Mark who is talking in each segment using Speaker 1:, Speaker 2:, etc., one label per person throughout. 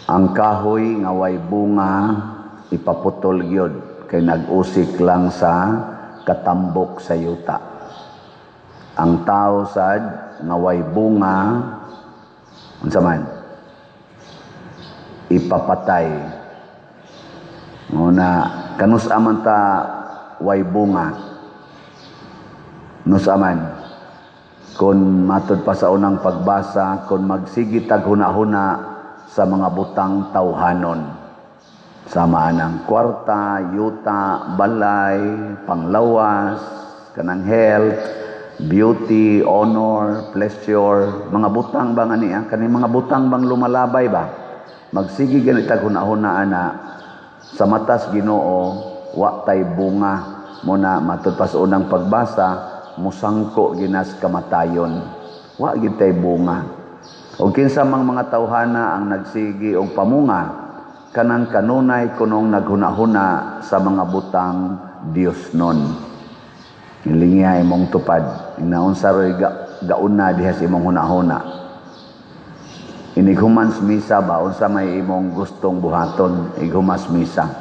Speaker 1: Ang kahoy nga way bunga ipaputol gyud kay nag-usik lang sa katambok sa yuta. Ang tao sad nga way bunga unsa man ipapatay. Muna kanus-a man ta way bunga. Nusaman kun matud pa sa unang pagbasa kun magsigi tag huna-huna sa mga butang tawhanon. Sama ng kwarta, yuta, balay, panglawas, kanang health, beauty, honor, pleasure, mga butang ba nga niya? Kaning mga butang bang lumalabay ba? Magsigi ganitag huna-huna ana sa matas Ginoo, wa tay bunga. Muna matud pa sa unang pagbasa, musangko ginas kamatayon. Wa gid tay bunga. O kinsa mang mga tawhana ang nagsigi og pamunga kanang kanunay kunong naghuna-huna sa mga butang Dios non. Ilingiha imong tupad inaunsa roy gauna diha sa imong huna-huna. Inighumas misa ba unsa may imong gustong buhaton ighumas misa.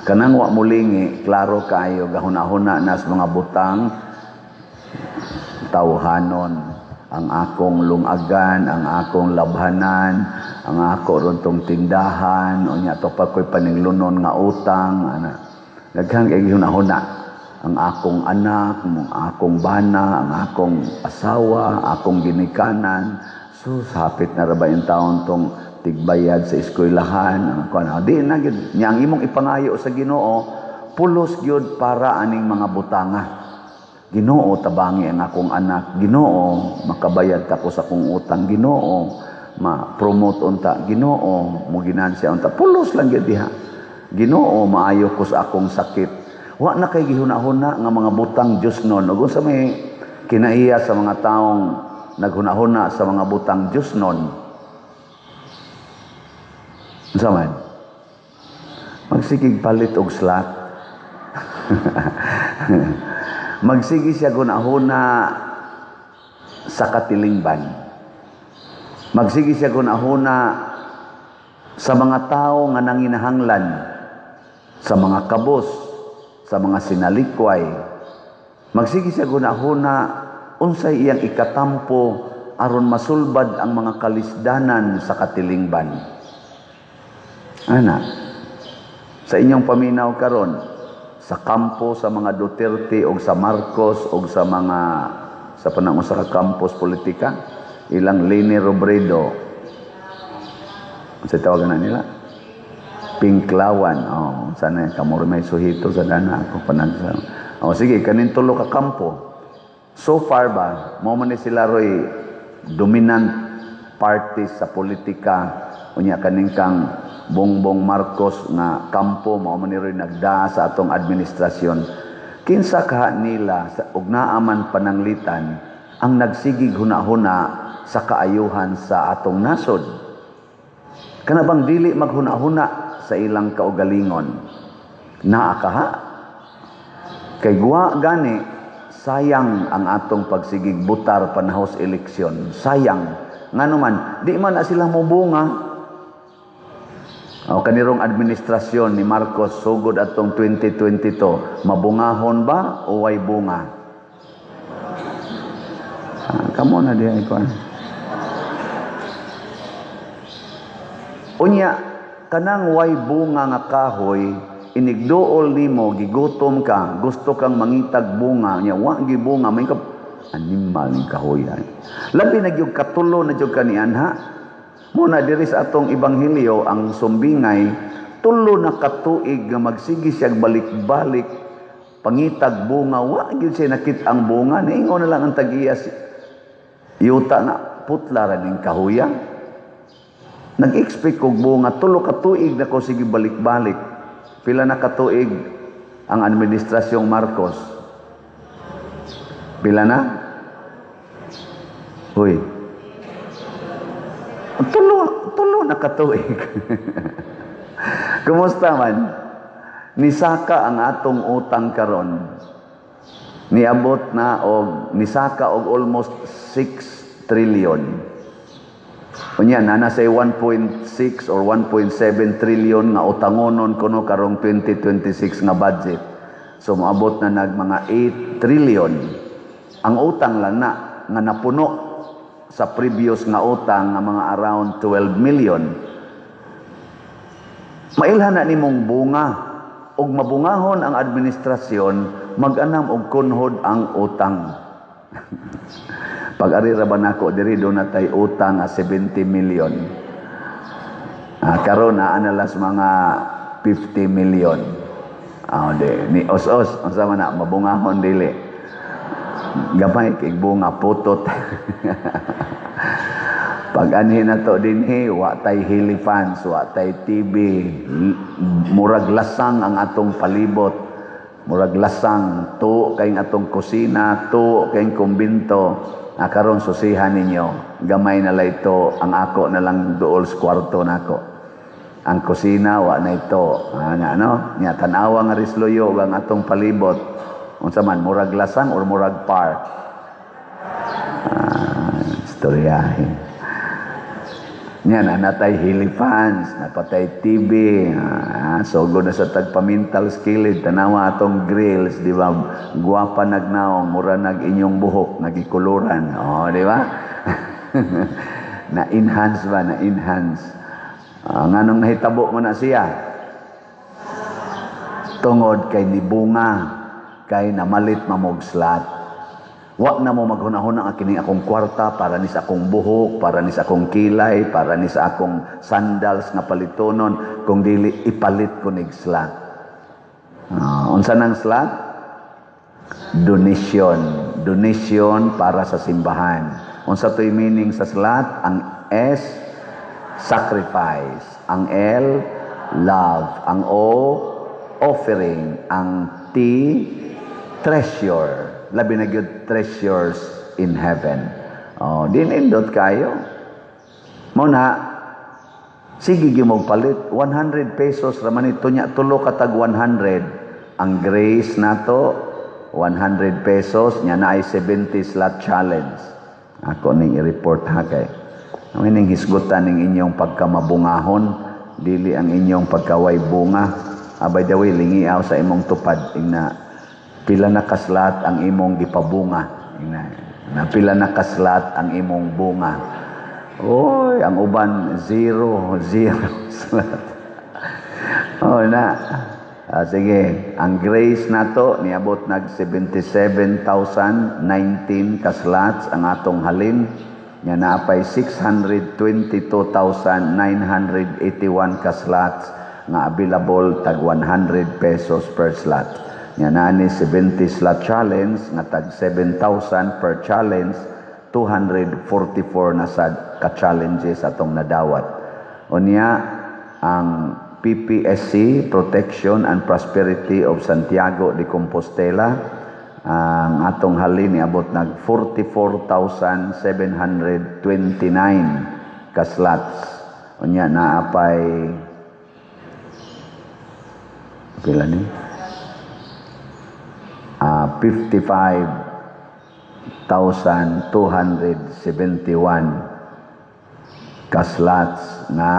Speaker 1: Kanang wa mulingi klaro kayo gahuna-huna nas mga butang tawhanon. Ang akong lungagan, ang akong labhanan, ang ako runtong tindahan, o niya to pa ko'y paninglunon nga utang, ana. Daghang kay huna-huna. Ang akong anak, ang akong bana, ang akong asawa, akong ginikanan. Sus, hapit na raba yung taon tong tigbayad sa eskwelahan. Di na, ang imong ipangayo sa Ginoo, pulos gyud para aning mga butanga. Ginoo, tabangi ang akong anak. Ginoo, makabayad ako sa akong utang. Ginoo, ma-promote unta. Ginoo, muginan siya unta. Pulos lang yun diha. Ginoo, maayo ko sa akong sakit. Wa na kay gihuna-huna nga mga butang Diyos nun. Ug sa may kinaiya sa mga taong naghuna-huna sa mga butang Diyos nun. Unsa man? Magsigig palit og slot. Magsigi siya gunahuna sa katilingban. Magsigi siya gunahuna sa mga tao nga nanginahanglan, sa mga kabos, sa mga sinalikway. Magsigi siya gunahuna unsay iyang ikatampo aron masulbad ang mga kalisdanan sa katilingban. Ana, sa inyong paminaw karon, sa kampo sa mga Duterte o sa Marcos o sa mga sa panahon sa campus politika, ilang Leni Robredo, sa tawagan na nila Pinklawan, sana kamuro may suhito sa dana ako panagsa. Sige, kanin tulo ka kampo. So far ba, mo man ni sila roy dominant party sa politika, unya kaning kang Bongbong Marcos na kampo mao man ni roy nagdaa sa atong administrasyon. Kinsa ka nila sa ugnaaman pananglitan ang nagsigig huna-huna sa kaayuhan sa atong nasod. Kana bang dili maghuna-huna sa ilang kaugalingon? Naa ka ha? Kay guwa gani sayang ang atong pagsigig butar panahos eleksyon. Sayang. Nganuman di man na sila mobunga. O kanirong administrasyon ni Marcos sugod atong 2022, mabungahon ba o way bunga? Kamo na diha ikaw. Unya, kanang way bunga nga kahoy, inigduol nimo, gigutom ka, gusto kang mangitag bunga, nya wa gibunga, may animal ni kahoy. Labi na gyud katulo na gyud kanian ha. Muna diri sa atong ebanghelyo ang sumbingay tulo na katuig nga magsigi siya balik-balik pangitag bunga wa gyud siya nakit ang bunga niingon na lang ang tag-iya yuta na putla ra ning kahoya. Nag-expect kog bunga tulo ka tuig na ko sige balik-balik. Pila na ka tuig ang administrasyong Marcos? Pila na? Hoy. Tulo na katuig. Kumusta man? Nisaka ang atong utang karon. Niabot na og nisaka og almost trillion. Unya na say 1.6 or 1.7 trillion nga utangonon kuno karong 2026 nga budget. So moabot na nag mga 8 trillion. Ang utang lang na nga napuno sa previous nga utang nga mga around 12 million. Mailhan na nimong bunga ug mabungahon ang administrasyon mag-anam og kunhod ang utang. Pag-ari ra ba nako diri do na tay utang nga 70 million. Karon naanalas mga 50 million. Ni os-os unsa man na mabungahon dili. Gamay kay bunga putot. Pag anhin na to dinhi, wa tay hilifans, wa tay TV, murag lasang ang atong palibot, murag lasang, tuo kayong atong kusina, tuo kayong kumbinto, karon susihan ninyo, gamay na lang ito, ang ako na lang duol sa kwarto nako. Ang kusina, wa na ito, nya tanawa nga risloyo ang atong palibot, unsa man, murag lasang or murag park. Istoryahin. Yan, natay hilifans, napatay TV, sogo na sa tagpamintal skilled, tanawa atong grills, di ba? Guwapa nagnaong, mura nag inyong buhok, nagikuluran, di ba? Na-enhance ba, na-enhance. Nganong nahitabo mo na siya? Tungod kay nibunga, kay namalit mamog slat. Wa na mo maghunahuna ang kining akong kwarta para ni sa akong buhok, para ni sa akong kilay, para ni sa akong sandals nga palitonon, kung dili ipalit ko nig slot. Unsa nang slot? Donation. Donation para sa simbahan. Unsa to'y meaning sa slot? Ang S, sacrifice. Ang L, love. Ang O, offering. Ang T, treasure. Labi na gyud treasures in heaven. Dinindot kayo. Muna, sige gyud palit 100 pesos raman ito nya tulo katag 100. Ang grace nato 100 pesos nya na ay 70 slot challenge. Ako ning i-report ha kay. Ang ining hisgutan ning inyong pagkamabungahon, dili ang inyong pagkaway bunga. By the way, lingiaw sa imong tupad ingna pila na kaslat ang imong gipabunga. Na pila na kaslat ang imong bunga. Oy, ang uban 0 slat. Sige, ang grace nato niabot nag 77,019 kaslats ang atong halin. Nya naapay 622,981 kaslats nga available tag 100 pesos per slot. Yan ni 70 slot challenge nga tag 7,000 per challenge, 244 na sad ka challenges atong nadawat. Unya ang PPSC, Protection and Prosperity of Santiago de Compostela, ang atong halin niabot nag 44,729 ka slots. Unya naapay pila ni 55,271 ka-slots na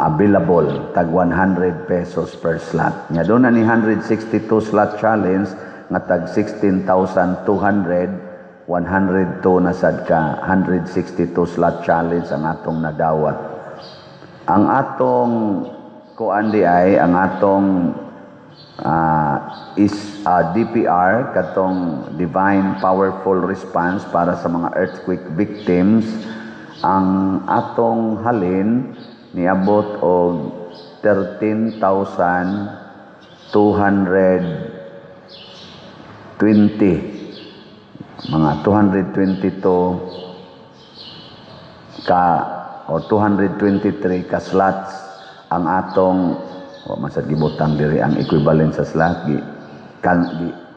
Speaker 1: available tag 100 pesos per slot. Nya doon na ni 162 slot challenge nga tag 16,200, 102 na sad ka 162 slot challenge ang atong nadawat. Ang atong kuan di ay ang atong DPR katong Divine Powerful Response para sa mga earthquake victims. Ang atong halin niabot og 13,220 mga 222 ka o 223 ka slots ang atong masad gibutang diri ang equivalent sa slot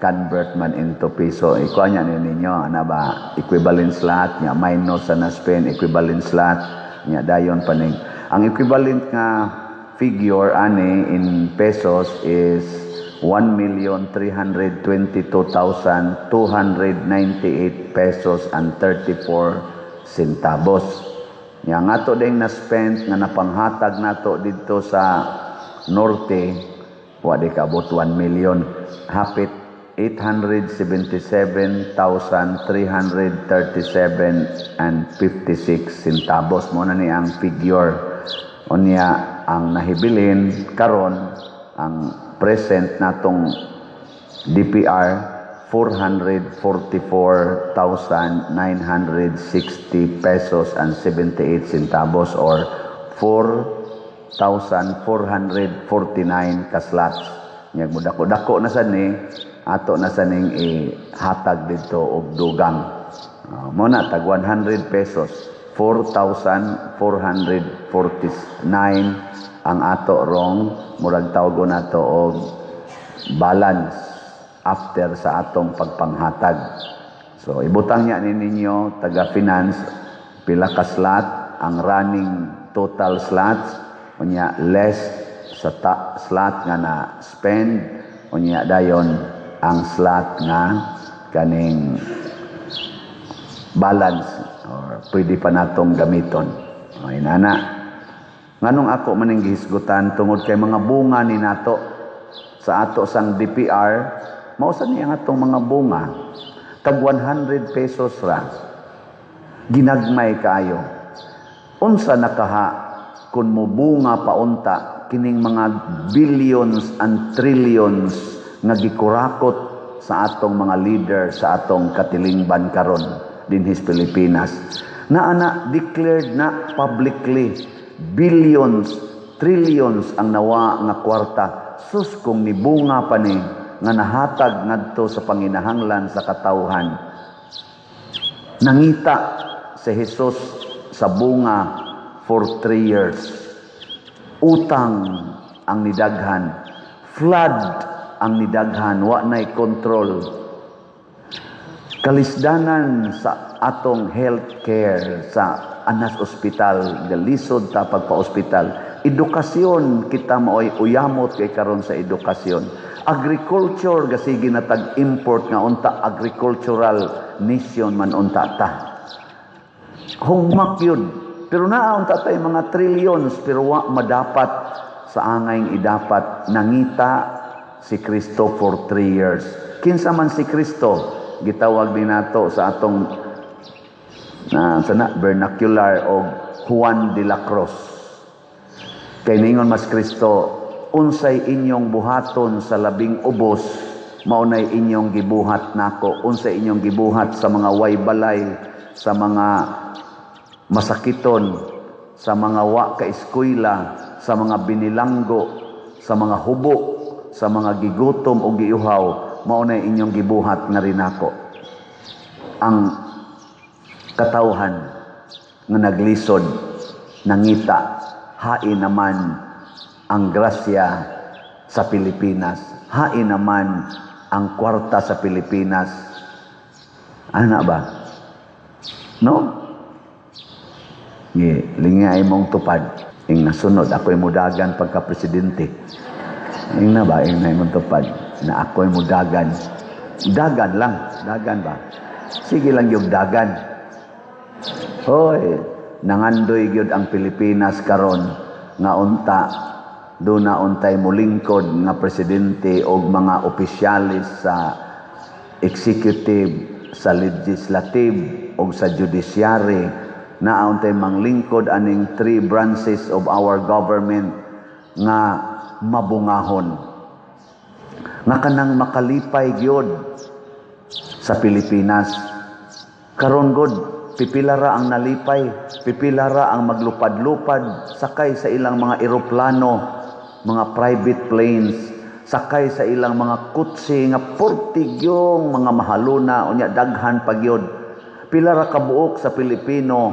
Speaker 1: convert man into peso. Iko nya ninyo ana ba equivalent slot nya minus sa na spend equivalent slot nya dayon paning ang equivalent nga figure ani in pesos is 1,322,298 pesos and 34 centavos. Yang ato ding na-spend nga napanghatag nato dito sa norte, wadi kabot 1 million. Hapit 877,337 and 56 centavos. Muna ni ang figure. Unya ang nahibilin karon ang present natong DPR 444,960 pesos and 78 centavos or 4,449 kaslots. Nya dako-dako na sad ni ato na sa ning ihatag dito og dugang. Mo na tag 100 pesos, 4,449 ang ato rong murag tawgo nato og balance after sa atong pagpanghatag. So ibutang niya ninyo taga finance pila ka slot ang running total slots unya less sa slot nga na spend unya dayon ang slot nga kaning balance or pwede pa natong gamiton. O inana. Nganong ako maning gihisgutan tungod kay mga bunga ni nato sa ato sang DPR, mao sa niya atong mga bunga. Tag 100 pesos ra. Ginagmay kayo. Unsa nakaha kun mo bunga paunta kining mga billions and trillions nga gikurakot sa atong mga leader sa atong katilingban karon dinhis Pilipinas. Na declared na publicly billions, trillions ang nawa nga kwarta. Sus kung nibunga pa ni nga nahatag ngadto sa panginahanglan sa katawhan. Nangita si Jesus sa bunga for 3 years. Utang ang nidaghan. Flood ang nidaghan. Wa na'y control. Kalisdanan sa atong healthcare sa Anas Hospital, galisod ta pagpa-hospital. Edukasyon kita maoy uyamot kay karon sa edukasyon. Agriculture gasigi na tag-import nga unta agricultural nation man unta ta. Hungmak yun. Pero naa unta tay mga trillions pero wa madapat sa angayng idapat. Nangita si Kristo for 3 years. Kinsa man si Kristo? Gitawag din nato sa atong vernacular o Juan de la Cruz. Kay ningon mas Kristo, unsay inyong buhaton sa labing ubos, maunay inyong gibuhat nako. Unsay inyong gibuhat sa mga way balay, sa mga masakiton, sa mga wa ka eskwela, sa mga binilanggo, sa mga hubo, sa mga gigutom o giuhaw, maunay inyong gibuhat nga rin ako. Ang katawhan nga naglisod, nangita, hain naman ang grasya sa Pilipinas. Hain naman ang kwarta sa Pilipinas. Ano ba? No? Lingay mong tupad. Ing nasunod, ako'y mudagan pagka-presidente. Ing na ba? Ing na mong tupad. Na ako'y mudagan. Dagan lang. Dagan ba? Sige lang yung dagan. Hoy, nangandoy gyud ang Pilipinas karon nga unta do na untay mulingkod nga presidente o mga opisyalis sa executive, sa legislative o sa judiciary na untay manglingkod aning 3 branches of our government nga mabungahon nga kanang makalipay gyud sa Pilipinas. Karon gud pipilara ang nalipay, pipilara ang maglupad-lupad, sakay sa ilang mga eroplano, mga private planes, sakay sa ilang mga kutsi nga portigyong mga mahaluna, unya daghan pagyod. Pilara kabuok sa Pilipino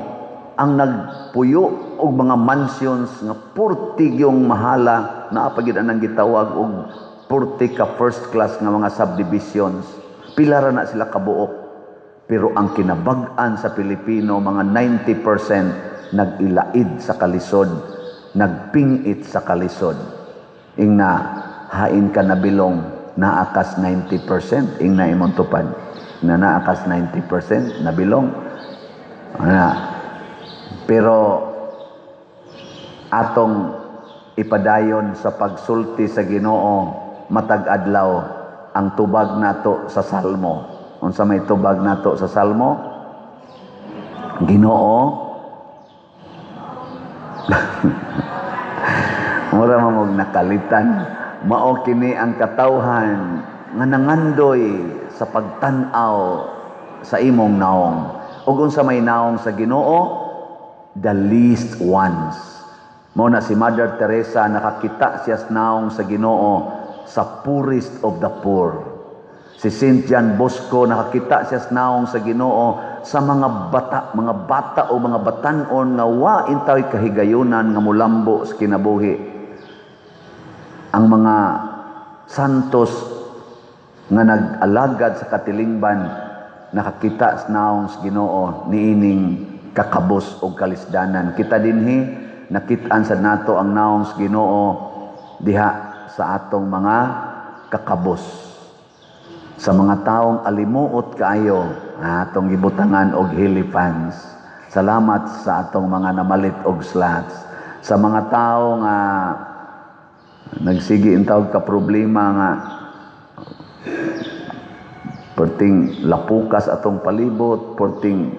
Speaker 1: ang nagpuyo og mga mansions nga portigyong mahala, naa pagyud anang gitawag og porti ka first class nga mga subdivisions. Pilara na sila kabuok. Pero ang kinabag-an sa Pilipino, mga 90% nag-ilaid sa kalisod. nagpingit sa kalisod. Ing na hain ka na bilong naakas 90%, ing na imong tupad. Na naakas 90% na bilong. Pero atong ipadayon sa pagsulti sa Ginoo matag adlaw ang tubag nato sa Salmo. Unsa may tubag nato sa Salmo? Ginoo mura mamog nakalitan, mao kini ang katawhan nga nangandoy sa pagtan-aw sa imong naong. Ug unsa may naong sa Ginoo? The least ones. Mao na si Mother Teresa, nakakita siya sa naong sa Ginoo sa poorest of the poor. Si Saint John Bosco, nakakita siya sa naong sa Ginoo sa mga bata o mga batanon nga wa intaw'y kahigayunan nga mulambo sa kinabuhi. Ang mga santos nga nag-alagad sa katilingban, nakakita sa naong sa Ginoo niining kakabos o kalisdanan. Kita dinhi nakitaan sa nato ang naong sa Ginoo diha sa atong mga kakabos. Sa mga taong alimuot kaayo, atong gibutangan og hilipans. Salamat sa atong mga namalit og slots. Sa mga tao nga nagsigi intawag ka problema nga perting lapukas atong palibot, perting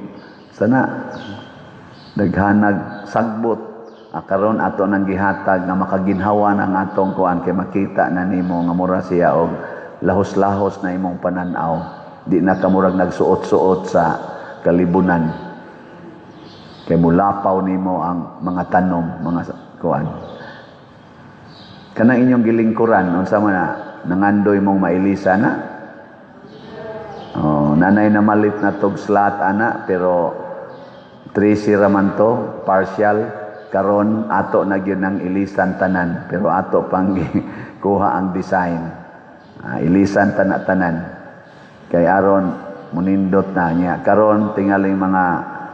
Speaker 1: sana daghanag sagbot, karon ato nang gihatag nga makaginhawa ang atong kuan kay makita na nimo nga mura siya og lahos-lahos na imong pananaw. Di na kamurag nagsuot-suot sa kalibunan. Kay mulapaw nimo ang mga tanom, mga kuan. Kanang inyong gilingkuran, unsa man na nangandoy mong mailisa na? Oh, nanay na malit na tog slot ana, pero 3 raman to, partial. Karon ato na gyud nang ilisan tanan, pero ato pang kuha ang design. Ilisan tanan kay aron munindot na niya karon tingaling mga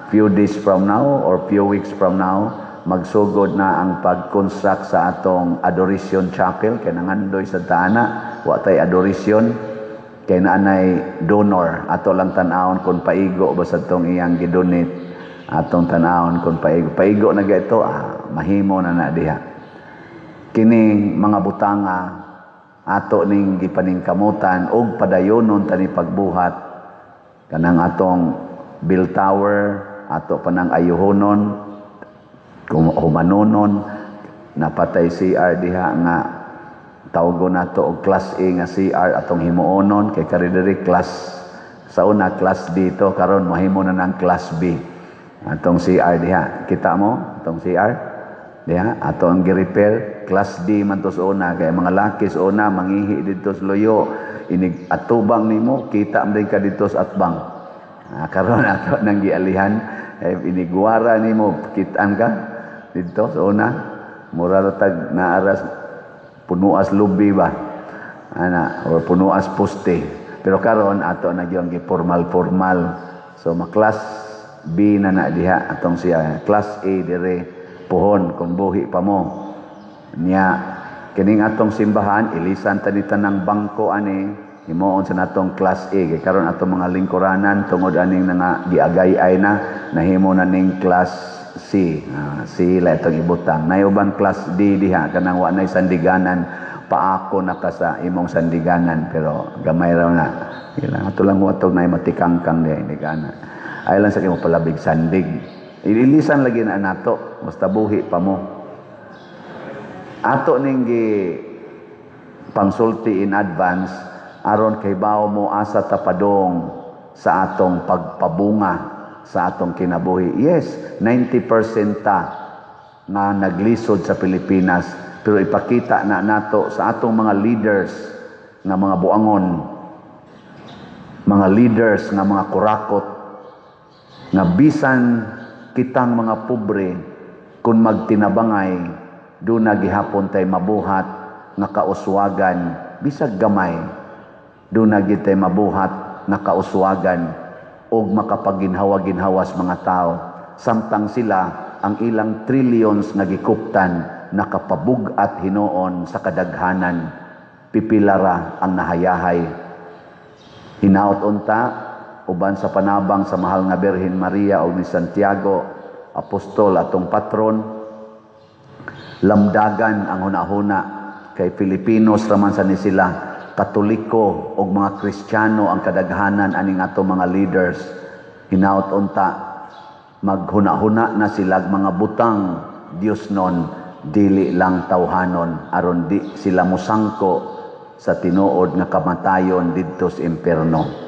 Speaker 1: few days from now or few weeks from now magsugod na ang pag-construct sa atong adoration chapel kay nangandoy sa taana wa tay adoration kay naanay donor ato lang tan-awon kun paigo basta tong iyang gidonate atong tan-awon kun paigo na ito mahimo na diha kining mga butanga ato ning gipaningkamutan og padayonon tani pagbuhat kanang atong bell tower ato panang ayuhonon humanonon napatay CR diha nga tawgon nato og class A nga CR atong himuonon kay kari diri class sa una class D to karon mahimo na ng class B atong CR diha kita mo atong CR diha ato ang gi-repair class D man to sa una kay mga laki sa una mangihi dito sa loyo inig atubang nimo kita man ka dito sa atbang karon ato nang gialihan inigwara nimo kitaan ka dito sa una mura tag naaras punuas lubi ba ana o punuas poste pero karon ato na gyud gi formal so class B na diha atong siya class A dire puhon kung buhi pa mo niya kining atong simbahan ilisan tanitan ng bangko ani himuon sa natong class A kay karon atong mga lingkuranan tungod aning nga giagay-ay na nahimo na ning class C C la itong ibutang nay uban class D diha kanang wa nay sandiganan paako na ka sa imong sandiganan pero gamay raw na kailangan ato lang watog nay matikangkang diha ini kana ay lang sa kimo palabig sandig ililisan lagi na nato basta buhi pa mo ato ning gi pangsulti in advance aron kay bawo mo asa tapadong sa atong pagpabunga sa atong kinabuhi. Yes, 90% ta nga naglisod sa Pilipinas pero ipakita na nato sa atong mga leaders nga mga buangon, mga leaders nga mga kurakot nga bisan kitang mga pobre kung magtinabangay doon na gihapon tay mabuhat nga kauswagan bisag gamay doon na gitay mabuhat nga kauswagan og makapaginhawa-ginhawas mga tao samtang sila ang ilang trillions nga gikuptan nakapabug-at hinuon sa kadaghanan, pipilara ang nahayahay. Hinaot unta uban sa panabang sa mahal nga Birhen Maria o ni Santiago apostol atong patron, lamdagan ang hunahuna kay Filipinos raman sa ni sila, Katoliko o mga Kristiyano ang kadaghanan aning ato mga leaders. Hinaot unta maghuna-huna na sila mga butang Dios non, dili lang tawhanon aron di sila musangko sa tinuod nga kamatayon didto sa impierno.